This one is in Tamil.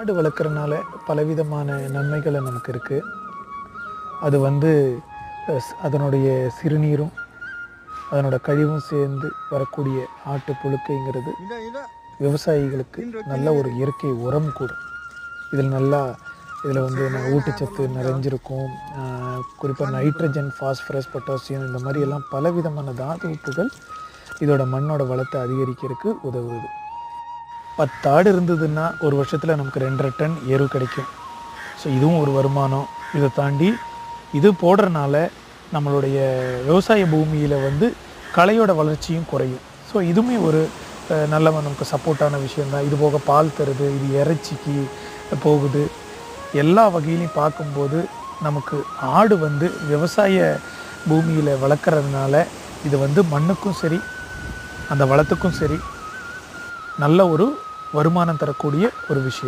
ஆடு வளர்க்குறனால பலவிதமான நன்மைகள் நமக்கு இருக்குது. அது வந்து அதனுடைய சிறுநீரும் அதனோட கழிவும் சேர்ந்து வரக்கூடிய ஆட்டு புழுக்கைங்கிறது விவசாயிகளுக்கு நல்ல ஒரு இயற்கை உரம் கூட. இதில் வந்து ஊட்டச்சத்து நிறைஞ்சிருக்கும். குறிப்பாக நைட்ரஜன், ஃபாஸ்பரஸ், பொட்டாசியம் இந்த மாதிரி எல்லாம் பலவிதமான தாது உப்புகள் இதோட மண்ணோட வளத்தை அதிகரிக்கிறதுக்கு உதவுது. 10 ஆடு இருந்ததுன்னா ஒரு வருஷத்தில் நமக்கு 2.5 டன் எரு கிடைக்கும். ஸோ இதுவும் ஒரு வருமானம். இதை தாண்டி இது போடுறனால நம்மளுடைய விவசாய பூமியில் வந்து களையோட வளர்ச்சியும் குறையும். ஸோ இதுவுமே ஒரு நல்ல நமக்கு சப்போர்ட்டான விஷயந்தான். இது போக பால் தருது, இது இறைச்சிக்கு போகுது. எல்லா வகையிலையும் பார்க்கும்போது நமக்கு ஆடு வந்து விவசாய பூமியில் வளர்க்குறதுனால இது வந்து மண்ணுக்கும் சரி அந்த வளத்துக்கும் சரி நல்ல ஒரு வருமானம் தரக்கூடிய ஒரு விஷயம்.